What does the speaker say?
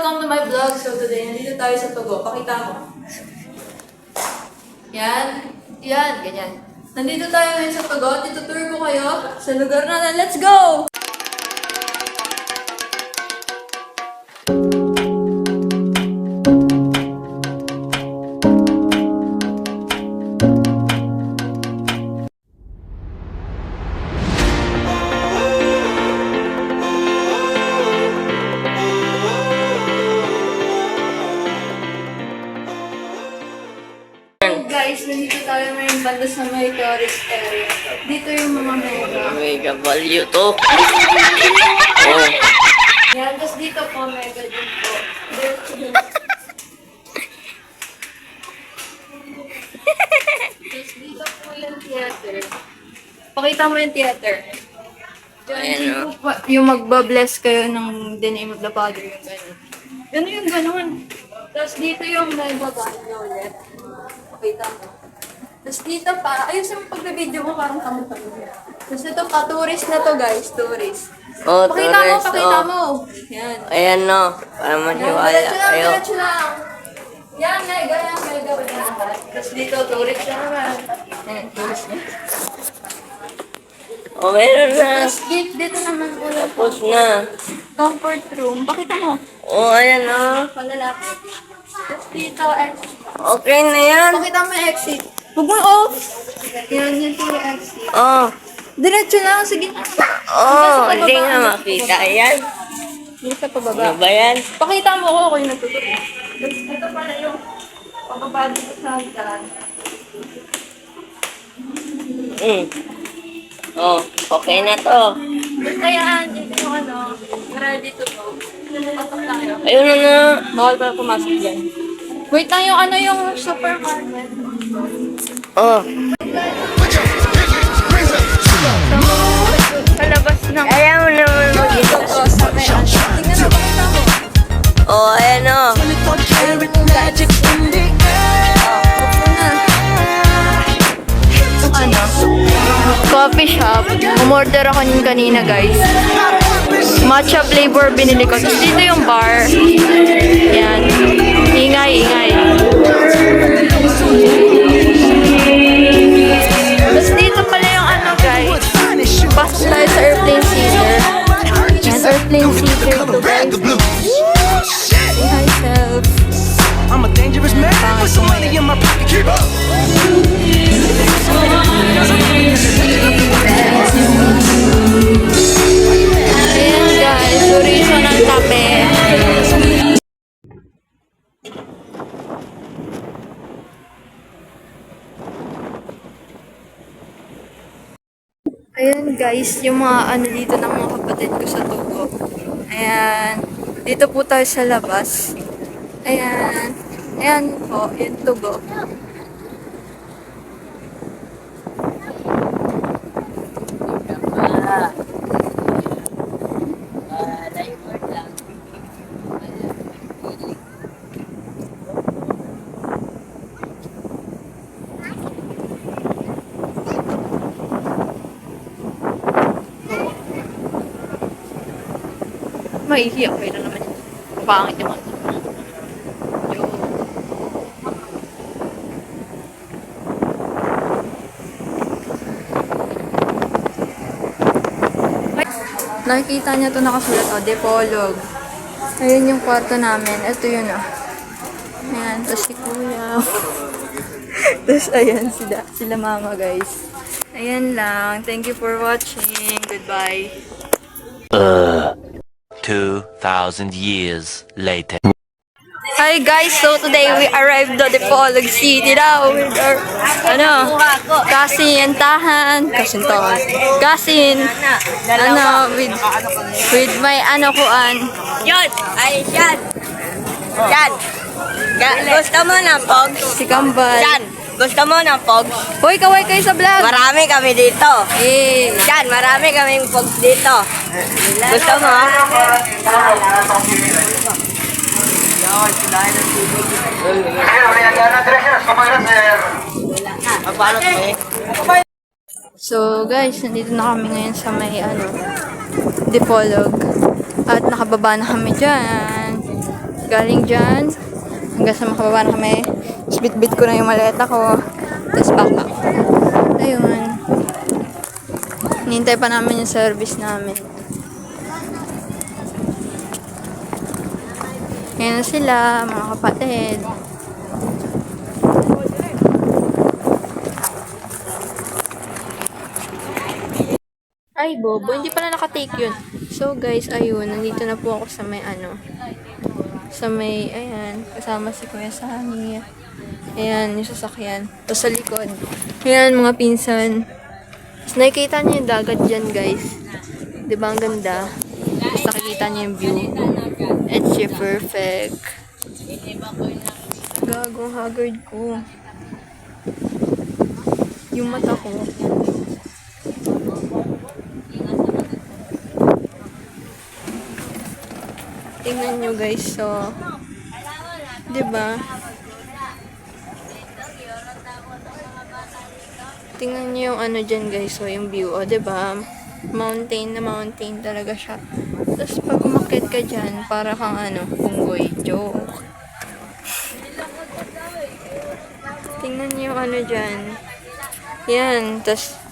welcome to my vlog. So today, nandito tayo sa Togo. Pakita mo. Yan. Yan, ganyan. Nandito tayo ngayon sa Togo. Tutur ko kayo sa lugar natin. Let's go! Guys, nandito tayo ngayon banda sa may tourist area. Dito yung mga Mega value to. Oh. Yan, tapos dito po, mega din po. Tapos dito po yung theater. Pakita mo yung theater. Yan, yung magbabless kayo ng the name of the Father, yung gano'n. Gano'n yung gano'n. Tapos dito yung may babae ulit. Pakita mo. Tapos dito pa, ayusin mo pag-video mo parang kamo-kamo. Tapos ito pa, tourist na to guys, tourist. Oh, Pakita mo, tourist, pakita oh. mo. Yan. Ayan no, para maniwala Diretso lang, kayo. diretso lang. Yan, mega lahat. Tapos dito, tourist na naman. Yan, tourist na. Oh, meron na. Tapos dito naman ulit. Tapos na. Comfort room. Pakita mo. Oh, ayan no. Palalaki. Tapos dito, exit. Okay na yan. Pakita mo yung exit. Huwag mo off. Yan po yung exit. Oh. Diretso lang, sige. Oh, hindi nga makita. Ayan. Dito sa pababa. Ano ba yan? Pakita mo ko yung nagtuturo. Ito pala yung pababa dito sa hagdan. Oh, okay na to. Basta yan, dito yung ano, ready to go. Pasok tayo. Ayun na na. Bawal pala pumasok dyan. Wait lang yung ano yung supermarket. Oh. Palabas ng... Ayaw mo naman mag-isa. Tingnan mo, pakita mo. Oh, ayan o. Ano? Coffee shop. Umorder ako nun kanina guys. Matcha flavor binili ko. Tapos dito yung bar. Yan. Ingay, ingay. Tapos dito pala yung ano guys. Pasok tayo sa airplane seater. Yan, airplane seater to guys. Say hi self. I'm a dangerous man with some money in my pocket. Keep up. Ayan guys, chorizo ng tape. Ayan guys, yung mga ano dito ng mga kapatid ko sa Togo. Ayan, dito po tayo sa labas. Ayan, ayan po, yung Togo. Maihiyak kayo na naman yun. Pangit yung ano. Nakikita niya ito nakasulat, oh, Depolog. Ayun yung kwarto namin. Ito yun, oh. Ayan, tapos si Kuya. Tapos ayan, sila mama, guys. Ayan lang. Thank you for watching. Goodbye. 2,000 years later. Hi guys, so today we arrived at Dipolog City now with our, kasin, with my kuan. Yan! Ay, yan! Yan! Gusto mo ng pogs? Si Kambal. Yan! Gusto mo ng pogs? Hoy, kaway kayo sa vlog. Marami kami dito. Eh, Yan, marami kaming pogs dito. Gusto mo? so guys, nandito na kami ngayon sa may Dipolog. At nakababa na kami dyan. galing dyan, hanggang sa makababa na kami. Tapos bit-bit ko na yung maleta ko. Tapos backpack. Ayun. Hinintay pa namin yung service namin. Ngayon na sila, mga kapatid. Ay, bobo. Hindi pala nakatake yun. So, guys, ayun. Nandito na po ako sa may sa may, ayan. Kasama si Kuya Sani. Ayan, yung sasakyan. Tapos sa likod. Ayan, mga pinsan. Tapos nakikita niyo yung dagat dyan, guys. Diba ang ganda? Tapos nakikita niyo yung view. It's perfect. Gagong haggard ko. Yung mata ko. Tingnan nyo guys, so, 'di ba? Tingnan nyo yung ano dyan guys, so yung view, 'di ba? Mountain na mountain talaga siya. Tapos pag umakyat ka dyan, para kang unggoy, joke. Tingnan nyo yung ano dyan. Yan, tapos